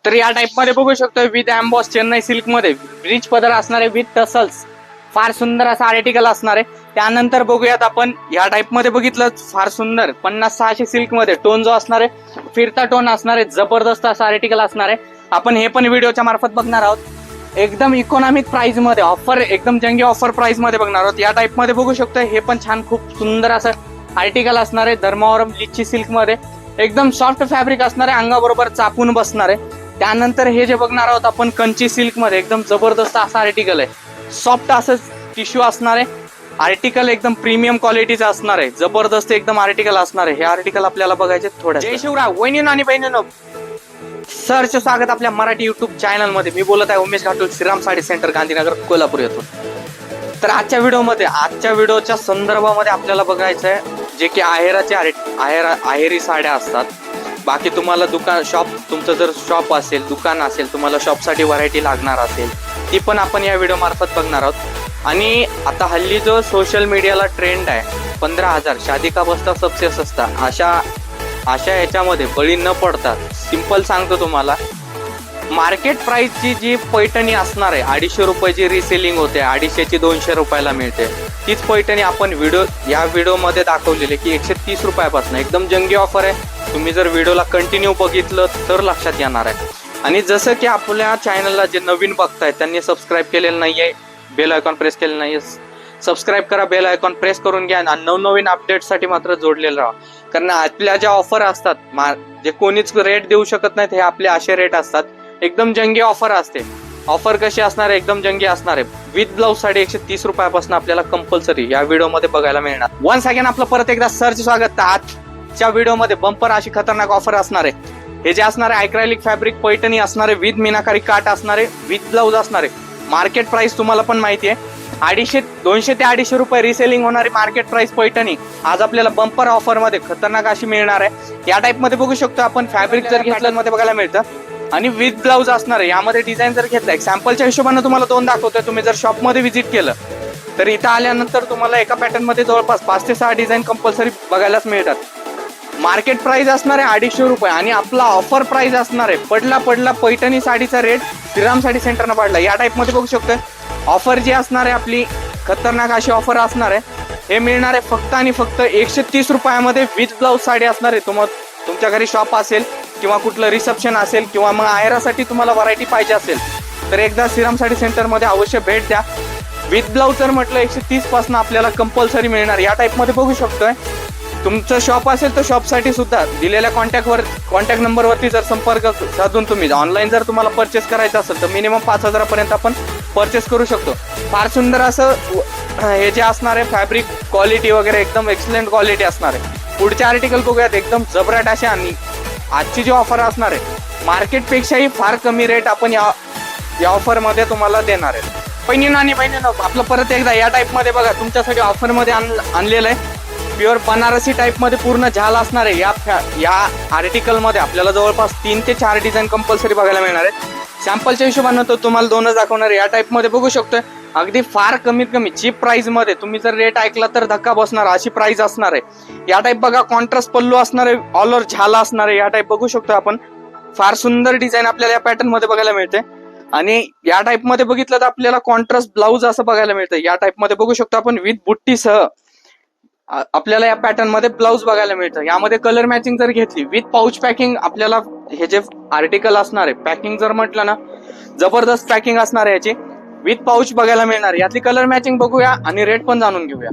तर या टाइप मध्ये बघू शकतो विथ एम्बॉस चेन्नई सिल्क मध्ये ब्रिज पदर असणारे विथ टसल्स, फार सुंदर असा आर्टिकल असणार आहे. त्यानंतर बघूयात आपण या टाइप मध्ये बघितलं फार सुंदर 50-600 सिल्क मध्ये टोन जो असणार आहे फिरता टोन असणार आहे, जबरदस्त असा आर्टिकल असणार आहे. आपण हे पण व्हिडिओच्या मार्फत बघणार आहोत. एकदम इकॉनॉमिक प्राइस मध्ये ऑफर, एकदम जंगी ऑफर प्राइस मध्ये बघणार आहोत. या टाइप मध्ये बघू शकतो हे पण छान खूप सुंदर असं आर्टिकल असणार आहे. धर्मावरम लिच्ची सिल्क मध्ये एकदम सॉफ्ट फॅब्रिक असणार आहे, अंगाबरोबर चापून बसणार आहे. त्यानंतर हे जे बघणार आहोत आपण कंची सिल्क मध्ये एकदम जबरदस्त असा आर्टिकल आहे. सॉफ्ट असं टिश्यू असणार आहे. आर्टिकल एकदम प्रीमियम क्वालिटीचं असणार आहे. जबरदस्त एकदम आर्टिकल असणार आहे. हे आर्टिकल आपल्याला बघायचे थोडं. जय शिवराय वहिनीनो आणि बहिणीनो, सरच स्वागत आपल्या मराठी युट्यूब चॅनल मध्ये. मी बोलत आहे उमेश घाटुल, श्रीराम साडी सेंटर, गांधीनगर, कोल्हापूर येथून. तर आजच्या व्हिडिओच्या संदर्भामध्ये आपल्याला बघायचं आहे जे की आहेरी साड्या असतात. बाकी तुम्हाला दुकान शॉप, तुमचं जर शॉप असेल, दुकान असेल, तुम्हाला शॉपसाठी व्हरायटी लागणार असेल ती पण आपण या व्हिडिओ मार्फत बघणार आहोत. आणि आता हल्ली जो सोशल मीडियाला ट्रेंड आहे 15,000 शादी का बस्ता सबसे सस्ता, अशा याच्यामध्ये बळी न पडता सिंपल सांगतो तुम्हाला, मार्केट प्राइसची जी पैठणी असणार आहे 250 रुपयाची रिसेलिंग होते, 250ची 200 रुपयाला मिळते. तीच पैठणी आपण या व्हिडिओमध्ये दाखवलेली की 130 रुपयापासून एकदम जंगी ऑफर आहे. तुम्ही जर व्हिडिओला कंटिन्यू बघितलं तर लक्षात येणार आहे. आणि जसं की आपल्या चॅनलला जे नवीन बघतायत त्यांनी सबस्क्राईब केलेलं नाहीये, बेल आयकॉन प्रेस केलेलं नाहीये, सबस्क्राईब करा, बेल आयकॉन प्रेस करून घ्या आणि नवनवीन अपडेटसाठी मात्र जोडलेलं राहा. कारण आपल्या ज्या ऑफर असतात जे कोणीच रेट देऊ शकत नाहीत, हे आपले असे रेट असतात. एकदम जंगी ऑफर असते. ऑफर कशी असणार आहे? एकदम जंगी असणार आहे. विथ ब्लाउज साडी 130 रुपयापासून आपल्याला कंपल्सरी या व्हिडिओमध्ये बघायला मिळणार. वन्स अगेन आपलं परत एकदा सरचे स्वागत. आजच्या व्हिडिओमध्ये बंपर अशी खतरनाक ऑफर असणार आहे. हे जे असणार आहे अक्रायलिक फॅब्रिक पैठणी असणार आहे, विथ मीनाकारी काट असणार आहे, विथ ब्लाउज असणार आहे. मार्केट प्राइस तुम्हाला पण माहिती आहे 200 ते 250 रुपये रिसेलिंग होणारी मार्केट प्राइस पैठणी आज आपल्याला बंपर ऑफर मध्ये खतरनाक अशी मिळणार आहे. या टाइप मध्ये बघू शकतो आपण फॅब्रिक जर घेतलं मध्ये बघायला मिळतं आणि विथ ब्लाउज असणार आहे. यामध्ये डिझाईन जर घेतलं सॅम्पलच्या हिशोबाने तुम्हाला 2 दाखवतोय. तुम्ही जर शॉप मध्ये व्हिजिट केलं तर इथं आल्यानंतर तुम्हाला एका पॅटर्न मध्ये जवळपास 5 ते 6 डिझाईन कंपल्सरी बघायलाच मिळतात. मार्केट प्राइस असणार आहे 250 रुपये आणि आपला ऑफर प्राइस असणार आहे पडला पैठणी साडीचा रेट श्रीराम साडी सेंटरनं पडला. या टाइप मध्ये बघू शकतोय ऑफर जी असणार आहे आपली खतरनाक अशी ऑफर असणार आहे. हे मिळणार आहे फक्त आणि फक्त 130 रुपयामध्ये विथ ब्लाउज साडी असणार आहे. तुमच्या घरी शॉप असेल किंवा कुठलं रिसेप्शन असेल किंवा मग आहेरासाठी तुम्हाला व्हरायटी पाहिजे असेल तर एकदा श्रीराम साडी सेंटर मध्ये अवश्य भेट द्या. विथ ब्लाउज जर म्हटलं 130 पासून आपल्याला कंपल्सरी मिळणार. या टाइप मध्ये बघू शकतोय तुमचं शॉप असेल तर शॉपसाठी सुद्धा दिलेल्या कॉन्टॅक्ट नंबरवरती जर संपर्क साधून तुम्ही ऑनलाईन जर तुम्हाला परचेस करायचं असेल तर मिनिमम 5,000 पर्यंत आपण परचेस करू शकतो. फार सुंदर असं हे जे असणार आहे फॅब्रिक क्वालिटी वगैरे एकदम एक्सलंट क्वालिटी असणार आहे. पुढचे आर्टिकल बघूयात एकदम जबराट असे. आणि आजची जी ऑफर असणार आहे मार्केटपेक्षाही फार कमी रेट आपण या ऑफर मध्ये तुम्हाला देणार आहे. बहिणीनं आपलं परत एकदा या टाइप मध्ये बघा तुमच्यासाठी ऑफर मध्ये आणलेलं आहे. प्युअर बनारसी टाइप मध्ये पूर्ण झाल असणार आहे. या आर्टिकल मध्ये आपल्याला जवळपास 3 ते 4 डिझाईन कंपल्सरी बघायला मिळणार आहे. सॅम्पलच्या हिशोबाने तो तुम्हाला 2च दाखवणार आहे. या टाइप मध्ये बघू शकतोय अगदी फार कमीत कमी चीप प्राइस मध्ये तुम्ही जर रेट ऐकला तर धक्का बसणार अशी प्राइस असणार आहे. या टाइप बघा कॉन्ट्रास्ट पल्लू असणार आहे, ऑल ओव्हर झाला असणार आहे. या टाइप बघू शकतो आपण फार सुंदर डिझाईन आपल्याला या पॅटर्न मध्ये बघायला मिळते. आणि या टाइप मध्ये बघितलं तर आपल्याला कॉन्ट्रास्ट ब्लाउज असं बघायला मिळतं. या टाइप मध्ये बघू शकतो आपण विथ बुट्टीसह आपल्याला या पॅटर्न मध्ये ब्लाउज बघायला मिळतं. यामध्ये कलर मॅचिंग जर घेतली विथ पाऊच पॅकिंग आपल्याला हे जे आर्टिकल असणार आहे पॅकिंग जर म्हटलं ना जबरदस्त पॅकिंग असणार आहे याची, विथ पाऊच बघायला मिळणार. यातली कलर मॅचिंग बघूया आणि रेट पण जाणून घेऊया.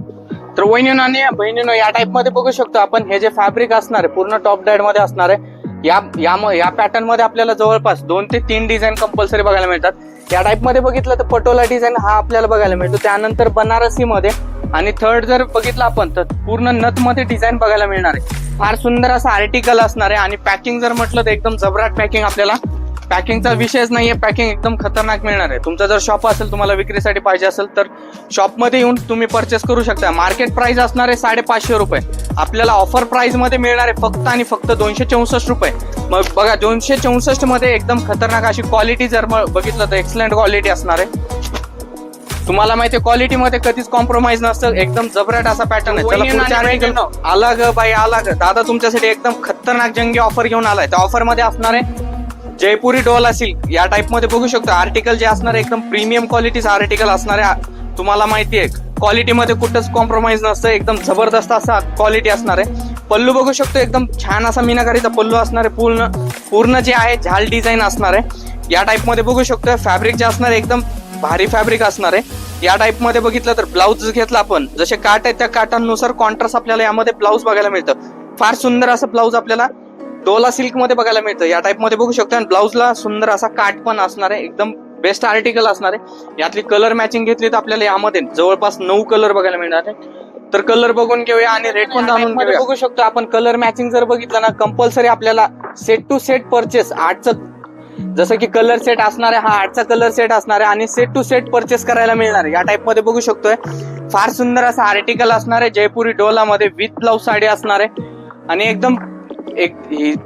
तर वहिनीनो आणि बहिणीनो या टाइप मध्ये बघू शकतो आपण हे जे फॅब्रिक असणार आहे पूर्ण टॉप डायड मध्ये असणार आहे. या पॅटर्न मध्ये आपल्याला जवळपास 2 ते 3 डिझाईन कंपल्सरी बघायला मिळतात. या टाइप मध्ये बघितलं तर पटोला डिझाईन हा आपल्याला बघायला मिळतो. त्यानंतर बनारसी मध्ये आणि थर्ड जर बघितलं आपण तर पूर्ण नथ मध्ये डिझाईन बघायला मिळणार आहे. फार सुंदर असं आर्टिकल असणार आहे. आणि पॅकिंग जर म्हटलं तर एकदम जबराट पॅकिंग आपल्याला, पॅकिंगचा विषयच नाहीये, पॅकिंग एकदम खतरनाक मिळणार आहे. तुमचा जर शॉप असेल तुम्हाला विक्रीसाठी पाहिजे असेल तर शॉपमध्ये येऊन तुम्ही परचेस करू शकता. मार्केट प्राइस असणार आहे 550 रुपये, आपल्याला ऑफर प्राइस मध्ये मिळणार आहे फक्त आणि फक्त 264 रुपये. मग बघा 264 मध्ये एकदम खतरनाक अशी क्वालिटी जर बघितलं तर एक्सलंट क्वालिटी असणार आहे. तुम्हाला माहिती क्वालिटी मध्ये कधीच कॉम्प्रोमाइज नसतं. एकदम जबराट असा पॅटर्न आहे. आला ग बाई आला ग दादा तुमच्यासाठी एकदम खतरनाक जंगी ऑफर घेऊन आलाय. त्या ऑफर मध्ये असणार आहे जयपुरी डोला सिल्क या टाइप मध्ये बघू शकतो. आर्टिकल जे असणार एकदम प्रीमियम क्वालिटीचं आर्टिकल असणार आहे. तुम्हाला माहिती आहे क्वालिटी मध्ये कुठंच कॉम्प्रोमाइज नसतं, एकदम जबरदस्त असा क्वालिटी असणार आहे. पल्लू बघू शकतो एकदम छान असा मीनाकारीचा पल्लू असणार आहे. पूर्ण जे आहे झाल डिझाईन असणार आहे. या टाइप मध्ये बघू शकतो. फॅब्रिक जे असणार आहे एकदम भारी फॅब्रिक असणार आहे. या टाइप मध्ये बघितलं तर ब्लाऊज घेतला आपण, जसे काट आहेत त्या काटांनुसार कॉन्ट्रास्ट आपल्याला यामध्ये ब्लाऊज बघायला मिळतं. फार सुंदर असं ब्लाऊज आपल्याला डोला सिल्क मध्ये बघायला मिळतं. या टाइप मध्ये बघू शकतो. आणि ब्लाऊजला सुंदर असा काट पण असणार आहे. एकदम बेस्ट आर्टिकल असणार आहे. यातली कलर मॅचिंग घेतली तर आपल्याला यामध्ये जवळपास 9 कलर बघायला मिळणार आहे. तर कलर बघून घेऊया आणि रेट पण जाणून घेऊया. बघू शकतो आपण कलर मॅचिंग जर बघितलं ना, कंपल्सरी आपल्याला सेट टू सेट परचेस 8चं जसं की कलर सेट असणार आहे, हा 8चा कलर सेट असणार आहे आणि सेट टू सेट परचेस करायला मिळणार आहे. या टाइप मध्ये बघू शकतोय. फार सुंदर असं आर्टिकल असणार आहे. जयपुरी डोला मध्ये विथ ब्लाऊज साडी असणार आहे. आणि एकदम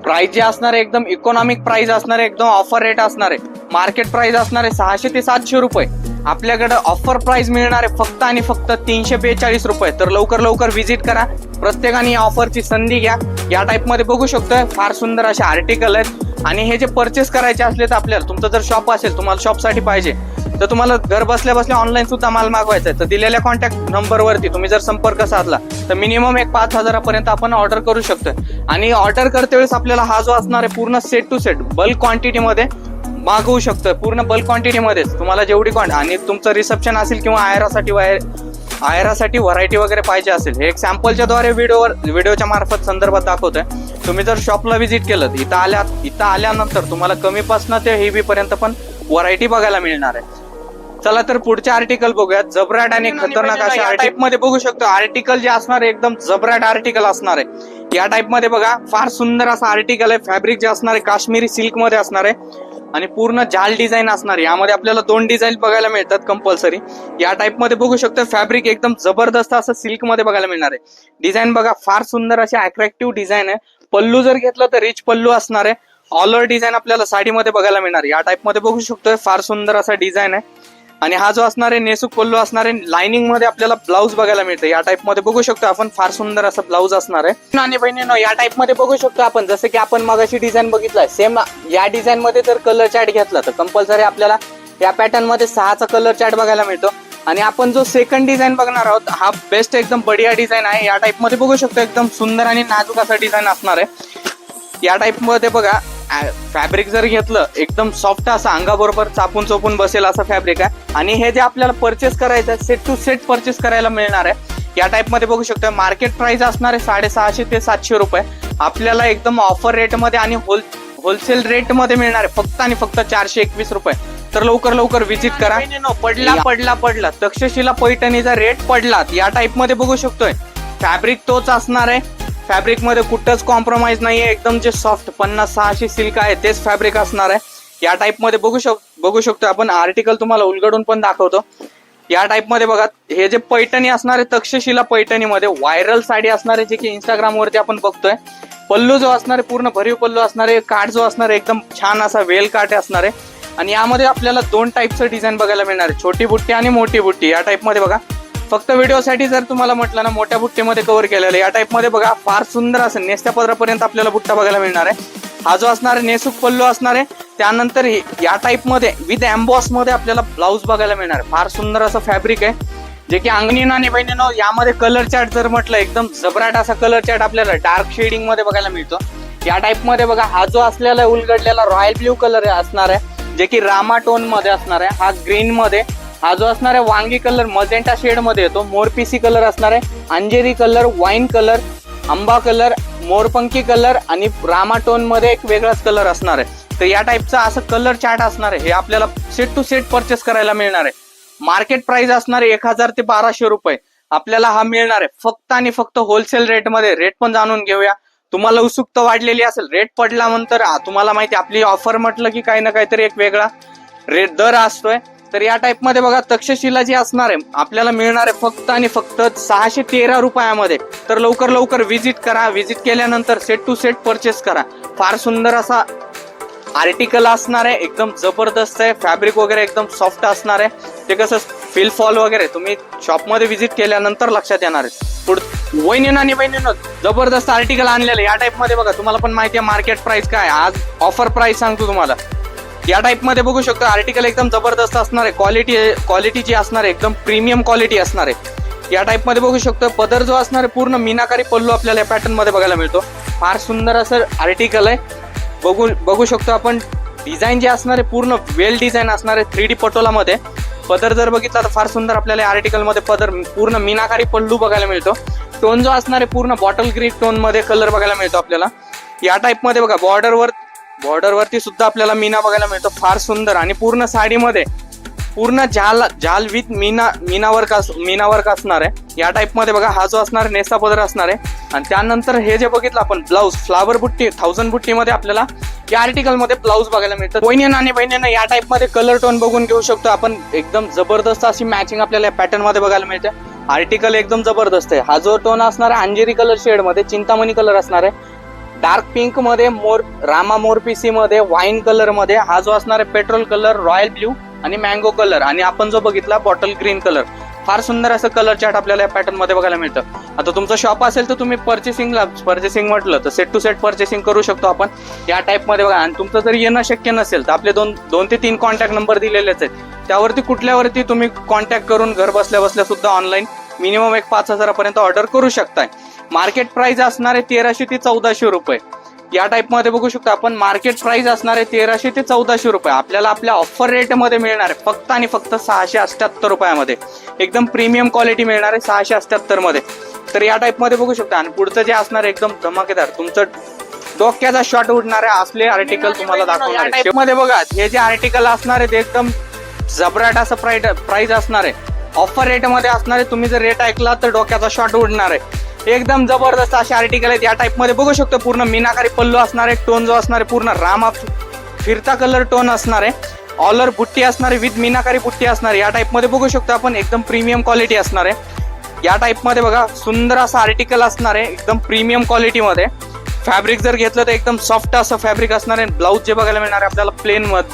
प्राइस जे असणार आहे एकदम इकॉनॉमिक प्राइस असणार आहे. एकदम ऑफर रेट असणार आहे. मार्केट प्राइस असणार आहे 600 ते 700 रुपये. आपल्याकडे ऑफर प्राइस मिळणार आहे फक्त आणि फक्त 342 रुपये. तर लवकर व्हिजिट करा. प्रत्येकाने या ऑफरची संधी घ्या. या टाइप मध्ये बघू शकतोय फार सुंदर असे आर्टिकल आहेत. आणि हे जे परचेस करायचे असले तर आपल्याला, तुमचं जर शॉप असेल, तुम्हाला शॉपसाठी पाहिजे तर तुम्हाला घर बसल्या ऑनलाईन सुद्धा माल मागवायचा आहे, तर दिलेल्या कॉन्टॅक्ट नंबरवरती तुम्ही जर संपर्क साधला तर मिनिमम 5,000 आपण ऑर्डर करू शकतो. आणि ऑर्डर करते वेळेस आपल्याला हा जो असणार आहे पूर्ण सेट टू सेट बल्क क्वांटिटीमध्ये मागवू शकतोय. पूर्ण बल्क क्वांटिटीमध्येच तुम्हाला जेवढी आणि तुमचं रिसेप्शन असेल किंवा आयरासाठी व्हरायटी वगैरे पाहिजे असेल, हे एक सॅम्पलच्या द्वारे व्हिडिओच्या मार्फत संदर्भात दाखवतोय. तुम्ही जर शॉपला व्हिजिट केलं इथं आल्यानंतर तुम्हाला कमीपासून ते हेवी पर्यंत पण व्हरायटी बघायला मिळणार आहे. चला तर पुढचे आर्टिकल बघूया. जबराट आणि खतरनाक अशा टाइप मध्ये बघू शकतो. आर्टिकल जे असणार आहे एकदम जबराट आर्टिकल असणार आहे. या टाइप मध्ये बघा फार सुंदर असं आर्टिकल आहे. फॅब्रिक जे असणार आहे काश्मीरी सिल्क मध्ये असणार आहे आणि पूर्ण जाल डिझाईन असणार आहे. यामध्ये आपल्याला 2 डिझाईन बघायला मिळतात कंपल्सरी. या टाइप मध्ये बघू शकतो. फॅब्रिक एकदम जबरदस्त असं सिल्क मध्ये बघायला मिळणार आहे. डिझाईन बघा फार सुंदर अशी अट्रॅक्टिव्ह डिझाईन आहे. पल्लू जर घेतलं तर रिच पल्लू असणार आहे. ऑल ओव्हर डिझाईन आपल्याला साडीमध्ये बघायला मिळणार आहे. या टाइप मध्ये बघू शकतोय फार सुंदर असा डिझाईन आहे. आणि हा जो असणार आहे नेसूक पल्लू असणार आहे. लाइनिंग मध्ये आपल्याला ब्लाऊज बघायला मिळतं. या टाइप मध्ये बघू शकतो आपण फार सुंदर असा ब्लाऊज असणार आहे. आणि बहिणींनो या टाइप मध्ये बघू शकतो आपण, जसं की आपण मगाशी डिझाईन बघितलाय सेम या डिझाईन मध्ये जर कलर चार्ट घेतला तर कंपल्सरी आपल्याला या पॅटर्न मध्ये 6चा कलर चार्ट बघायला मिळतो. आणि आपण जो सेकंड डिझाईन बघणार आहोत हा बेस्ट एकदम बढिया डिझाईन आहे. या टाइप मध्ये बघू शकतो एकदम सुंदर आणि नाजूक असा डिझाईन असणार आहे. या टाइप मध्ये बघा फॅब्रिक जर घेतलं एकदम सॉफ्ट असं अंगाबरोबर चापून चोपून बसेल असं फॅब्रिक आहे. आणि हे जे आपल्याला परचेस करायचं आहे सेट टू सेट परचेस करायला मिळणार आहे. या टाइप मध्ये बघू शकतो. मार्केट प्राइस असणार आहे 650 ते 700 रुपये. आपल्याला एकदम ऑफर रेट मध्ये आणि होलसेल रेट मध्ये मिळणार आहे फक्त आणि फक्त 421 रुपये. तर लवकर व्हिजिट करा. पडला तक्षशिला पैठणीचा रेट पडला. या टाइप मध्ये बघू शकतोय फॅब्रिक तोच असणार आहे. फॅब्रिक मध्ये कुठंच कॉम्प्रोमाइज नाहीये. एकदम जे सॉफ्ट 50-600 सिल्क आहे तेच फॅब्रिक असणार आहे. या टाइप मध्ये बघू शकतो आपण. आर्टिकल तुम्हाला उलगडून पण दाखवतो. या टाइप मध्ये बघा हे जे पैठणी असणार आहे तक्षशिला पैठणीमध्ये व्हायरल साडी असणार आहे, जे की इंस्टाग्राम वरती आपण बघतोय. पल्लू जो असणार आहे पूर्ण भरीव पल्लू असणार आहे. काठ जो असणार आहे एकदम छान असा वेल काठ असणार आहे. आणि यामध्ये आपल्याला 2 टाईपचं डिझाईन बघायला मिळणार आहे, छोटी बुट्टी आणि मोठी बुट्टी. या टाइप मध्ये बघा फक्त व्हिडिओसाठी जर तुम्हाला म्हटलं ना मोठ्या बुट्टीमध्ये कव्हर केलेलं. या टाइप मध्ये बघा फार सुंदर असं नेसत्या पदरापर्यंत आपल्याला बुट्टा बघायला मिळणार आहे. हा जो असणार आहे नेसूक पल्लू असणार आहे. त्यानंतर या टाइप मध्ये विथ एम्बॉस मध्ये आपल्याला ब्लाऊज बघायला मिळणार आहे. फार सुंदर असं फॅब्रिक आहे, जे की अंगणीनं आणि बहिणीनं यामध्ये कलर चार्ट जर म्हटलं एकदम जबराट असा कलर चार्ट आपल्याला डार्क शेडिंग मध्ये बघायला मिळतो. या टाइप मध्ये बघा हा जो असलेला उलगडलेला रॉयल ब्ल्यू कलर असणार आहे, जे की रामा टोन मध्ये असणार आहे. हा ग्रीन मध्ये. हा जो असणार आहे वांगी कलर मजेंटा शेड मध्ये येतो. मोरपिसी कलर असणार आहे. अंजेरी कलर, वाईन कलर, आंबा कलर, मोरपंखी कलर आणि रामा टोन मध्ये एक वेगळाच कलर असणार आहे. तर या टाइपचा असं कलर चार्ट असणार आहे. हे आपल्याला सेट टू सेट परचेस करायला मिळणार आहे. मार्केट प्राइस असणार आहे 1000 ते 1200 रुपये. आपल्याला हा मिळणार आहे फक्त आणि फक्त होलसेल रेट मध्ये. रेट पण जाणून घेऊया. तुम्हाला उत्सुकता वाढलेली असेल, रेट पडल्यानंतर तुम्हाला माहिती आपली ऑफर म्हटलं की काही ना काहीतरी एक वेगळा रेट दर असतोय. तर या टाइप मध्ये बघा तक्षशिला जी असणार आहे आपल्याला मिळणार आहे फक्त आणि फक्त 613 रुपयामध्ये. तर लवकर व्हिजिट करा. व्हिजिट केल्यानंतर सेट टू सेट परचेस करा. फार सुंदर असा आर्टिकल असणार आहे, एकदम जबरदस्त आहे. फॅब्रिक वगैरे एकदम सॉफ्ट असणार आहे. ते कसं फील फॉल वगैरे तुम्ही शॉपमध्ये व्हिजिट केल्यानंतर लक्षात येणार आहे. वहिनीनं आणि बहिणीनं जबरदस्त आर्टिकल आणलेलं या टाइप मध्ये बघा. तुम्हाला पण माहिती आहे मार्केट प्राइस काय, आज ऑफर प्राइस सांगतो तुम्हाला. या टाइप मध्ये बघू शकतो आर्टिकल एकदम जबरदस्त असणार आहे. क्वालिटी जी असणार आहे एकदम प्रीमियम क्वालिटी असणार आहे. या टाइप मध्ये बघू शकतो पदर जो असणार आहे पूर्ण मीनाकारी पल्लू आपल्याला या पॅटर्न मध्ये बघायला मिळतो. फार सुंदर असं आर्टिकल आहे. बघू शकतो आपण डिझाईन जे असणार आहे पूर्ण वेल डिझाईन असणार आहे 3D पटोला मध्ये. पदर जर बघितला तर फार सुंदर आपल्याला आर्टिकल मध्ये पदर पूर्ण मीनाकारी पल्लू बघायला मिळतो. टोन जो असणार आहे पूर्ण बॉटल ग्रीन टोन मध्ये कलर बघायला मिळतो आपल्याला. या टाइप मध्ये बघा बॉर्डरवरती सुद्धा आपल्याला मीना बघायला मिळतो फार सुंदर. आणि पूर्ण साडीमध्ये पूर्ण जाल विथ मीना वर्क असणार आहे. या टाइप मध्ये बघा हा जो असणार नेसा पदर असणार आहे. आणि त्यानंतर हे जे बघितलं आपण ब्लाऊज फ्लावर बुट्टी 1000 बुट्टी मध्ये आपल्याला या आर्टिकल मध्ये ब्लाऊज बघायला मिळतं. वहिनी आणि बहिणींना या टाइप मध्ये कलर टोन बघून घेऊ शकतो आपण. एकदम जबरदस्त अशी मॅचिंग आपल्याला या पॅटर्न मध्ये बघायला मिळते. आर्टिकल एकदम जबरदस्त आहे. हा जो टोन असणार आहे अंजेरी कलर शेड मध्ये चिंतामणी कलर असणार आहे. डार्क पिंक मध्ये रामा मोरपीसी मध्ये वाईन कलर मध्ये हा जो असणार आहे पेट्रोल कलर रॉयल ब्ल्यू आणि मँगो कलर आणि आपण जो बघितला बॉटल ग्रीन कलर. फार सुंदर असं कलर चार्ट आपल्याला या पॅटर्न मध्ये बघायला मिळतं. आता तुमचं शॉप असेल तर तुम्ही पर्चेसिंग म्हटलं तर सेट टू सेट पर्चेसिंग करू शकतो आपण या टाइप मध्ये बघा. आणि तुमचं जर येणं शक्य नसेल तर आपले दोन ते 3 कॉन्टॅक्ट नंबर दिलेलेच आहेत. त्यावरती कुठल्यावरती तुम्ही कॉन्टॅक्ट करून घर बसल्या सुद्धा ऑनलाईन मिनिमम 5,000 पर्यंत ऑर्डर करू शकताय. मार्केट प्राइस असणार आहे 1300 ते 1400 रुपये. या टाइप मध्ये बघू शकतो आपण मार्केट प्राइस असणार आहे 1300 ते 1400 रुपये. आपल्याला आपल्या ऑफर रेट मध्ये मिळणार आहे फक्त आणि फक्त 678 रुपयामध्ये. एकदम प्रीमियम क्वालिटी मिळणार आहे 678 मध्ये. तर या टाइप मध्ये बघू शकता. आणि पुढचं जे असणार आहे एकदम धमाकेदार तुमचं डोक्याचा शॉट उडणार आहे असले आर्टिकल तुम्हाला दाखवणार आहे. टाइप मध्ये बघा हे जे आर्टिकल असणार आहे ते एकदम जबराट असं प्राइस असणार आहे. ऑफर रेट मध्ये असणार आहे. तुम्ही जर रेट ऐकला तर डोक्याचा शॉट उडणार आहे. एकदम जबरदस्त असे आर्टिकल आहेत. या टाइप मध्ये बघू शकतो पूर्ण मीनाकारी पल्लू असणार आहे. टोन जो असणार आहे पूर्ण रामा फिरता कलर टोन असणार आहे. ऑलर बुट्टी असणार आहे विथ मीनाकारी बुट्टी असणार आहे. या टाइप मध्ये बघू शकतो आपण एकदम प्रीमियम क्वालिटी असणार आहे. या टाइप मध्ये बघा सुंदर असं आर्टिकल असणार आहे एकदम प्रीमियम क्वालिटी मध्ये. फॅब्रिक जर घेतलं तर एकदम सॉफ्ट असं फॅब्रिक असणार आहे. ब्लाऊज जे बघायला मिळणार आहे आपल्याला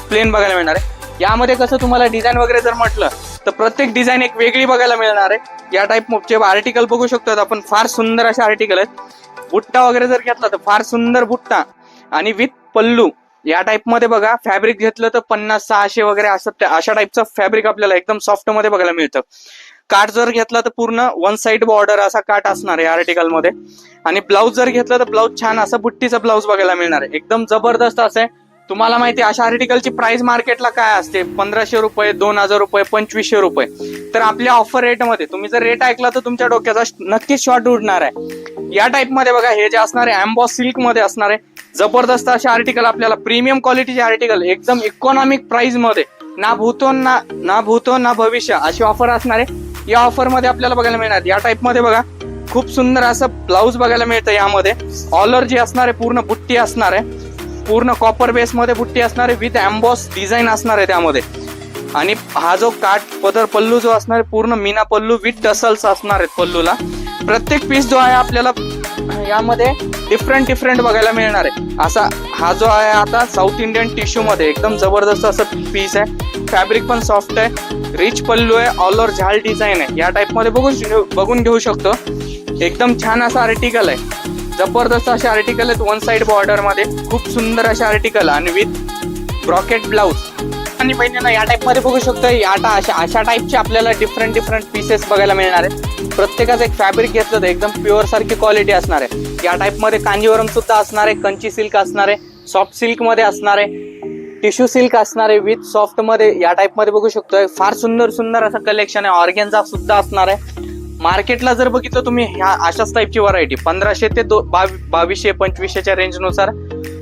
प्लेन बघायला मिळणार आहे. यामध्ये कसं तुम्हाला डिझाईन वगैरे जर म्हटलं तर प्रत्येक डिझाईन एक वेगळी बघायला मिळणार आहे. या टाइपचे आर्टिकल बघू शकतो आपण. फार सुंदर असे आर्टिकल आहेत. बुट्टा वगैरे जर घेतला तर फार सुंदर बुट्टा आणि विथ पल्लू. या टाइप मध्ये बघा फॅब्रिक घेतलं तर 50-600 वगैरे अशा टाइपचं फॅब्रिक आपल्याला एकदम सॉफ्ट मध्ये बघायला मिळतं. काठ जर घेतला तर पूर्ण 1 साइड बॉर्डर असा काठ असणार आहे आर्टिकल मध्ये. आणि ब्लाऊज जर घेतलं तर ब्लाऊज छान असं बुट्टीचा ब्लाऊज बघायला मिळणार आहे. एकदम जबरदस्त असं आहे. तुम्हाला माहिती आहे अशा आर्टिकलची प्राइस मार्केटला काय असते 1500 रुपये 2000 रुपये 2500 रुपये. तर आपल्या ऑफर रेट मध्ये तुम्ही जर रेट ऐकला तर तुमच्या डोक्याचा नक्कीच शॉर्ट उडणार आहे. या टाइप मध्ये बघा हे जे असणार आहे एम्बॉस सिल्क मध्ये असणार आहे. जबरदस्त असे आर्टिकल आपल्याला प्रीमियम क्वालिटीचे आर्टिकल एकदम इकॉनॉमिक प्राइस मध्ये ना भूतो ना भविष्य अशी ऑफर असणार आहे. या ऑफर मध्ये आपल्याला बघायला मिळणार. या टाइप मध्ये बघा खूप सुंदर असं ब्लाऊज बघायला मिळतं. यामध्ये ऑलर जी असणार आहे पूर्ण बुट्टी असणार आहे. पूर्ण कॉपर बेस मध्ये बुट्टी असणार आहे विथ एम्बॉस डिझाईन असणार आहे त्यामध्ये. आणि हा जो काठ पदर पल्लू जो असणार आहे पूर्ण मीना पल्लू विथ टसल्स असणार आहेत पल्लूला. प्रत्येक पीस जो आहे आपल्याला यामध्ये डिफरंट बघायला मिळणार आहे. असा हा जो आहे आता साऊथ इंडियन टिश्यू मध्ये एकदम जबरदस्त असं पीस आहे. फॅब्रिक पण सॉफ्ट आहे. रिच पल्लू आहे. ऑल ओव्हर झाल डिझाईन आहे. या टाइप मध्ये बघून घेऊ शकतो. एकदम छान असा आर्टिकल आहे. जबरदस्त असे आर्टिकल आहेत 1 साइड बॉर्डर मध्ये. खूप सुंदर असे आर्टिकल आणि विथ ब्रॉकेट ब्लाऊज. आणि बहिणींना या टाइप मध्ये बघू शकतो अशा टाइपचे आपल्याला डिफरंट पीसेस बघायला मिळणार आहेत. प्रत्येकाचं एक फॅब्रिक घेतलं तर एकदम प्युअर सारखी क्वालिटी असणार आहे. या टाइप मध्ये कांजीवरम सुद्धा असणार आहे. कंची सिल्क असणार आहे. सॉफ्ट सिल्क मध्ये असणार आहे. टिश्यू सिल्क असणार आहे विथ सॉफ्ट मध्ये. या टाइप मध्ये बघू शकतोय फार सुंदर असं कलेक्शन आहे. ऑर्गेन्झा सुद्धा असणार आहे. मार्केटला जर बघितलं तुम्ही ह्या अशाच टाइपची व्हरायटी 1500 ते 2200-2500च्या रेंजनुसार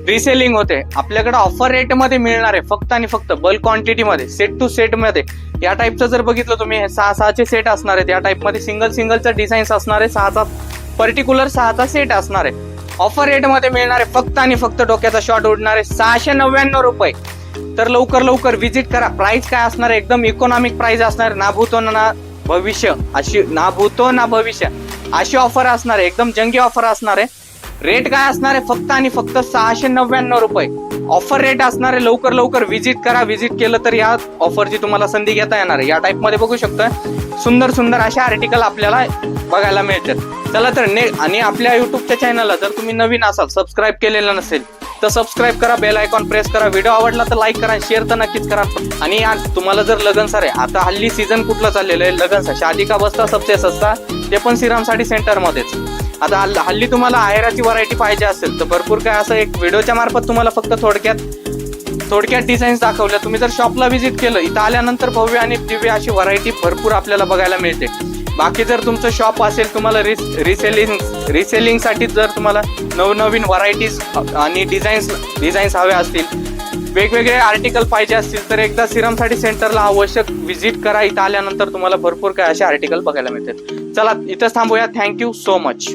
रिसेलिंग होते. आपल्याकडे ऑफर रेट मध्ये मिळणार आहे फक्त आणि फक्त बल्क क्वांटिटी मध्ये सेट टू सेट मध्ये. या टाइपचं जर बघितलं तुम्ही 6-6चे सेट असणार आहेत. या टाइप मध्ये सिंगलचा डिझाईन्स असणार आहे. 6चा सेट असणार आहे. ऑफर रेट मध्ये मिळणार आहे फक्त आणि फक्त डोक्याचा शॉट उडणार आहे 699 रुपये. तर लवकर व्हिजिट करा. प्राइस काय असणार आहे एकदम इकॉनॉमिक प्राइस असणार. ना भूतो ना भविष्य अशी ऑफर असणार आहे. एकदम जंगी ऑफर असणार आहे. रेट काय असणार आहे फक्त आणि फक्त 699 रुपये. ऑफर रेट असणारे, लवकर व्हिजिट करा. व्हिजिट केलं तर या ऑफरची तुम्हाला संधी घेता येणार आहे. या टाइप मध्ये बघू शकता सुंदर असे आर्टिकल आपल्याला बघायला मिळतात. चला तर आणि आपल्या युट्यूबच्या चॅनलला जर तुम्ही नवीन असाल, सबस्क्राईब केलेलं नसेल तर सबस्क्राईब करा, बेल आयकॉन प्रेस करा. व्हिडिओ आवडला तर लाईक करा, शेअर तर नक्कीच करा. आणि तुम्हाला जर लगन सारे, आता हल्ली सीझन कुठलं चाललेलं आहे, लगन सा शादी का बस्ता सबसे सस्ता, ते पण श्रीराम साडी सेंटर मध्येच. आता हल्ली तुम्हाला आहेराची व्हरायटी पाहिजे असेल तर भरपूर काय असं एक व्हिडिओच्या मार्फत तुम्हाला फक्त थोडक्यात डिझाईन्स दाखवल्या. तुम्ही जर शॉपला व्हिजिट केलं, इथं आल्यानंतर भव्य आणि दिव्य अशी व्हरायटी भरपूर आपल्याला बघायला मिळते. बाकी जर तुमचं शॉप असेल, तुम्हाला रिसेलिंग साठी जर तुम्हाला नवनवीन व्हरायटीज आणि डिझाईन्स हवे असतील, वेगवेगळे आर्टिकल पाहिजे असतील तर एकदा श्रीराम साडी सेंटरला आवश्यक व्हिजिट करा. इथं आल्यानंतर तुम्हाला भरपूर काय असे आर्टिकल बघायला मिळतात. चला इथंच थांबूया. Thank you so much.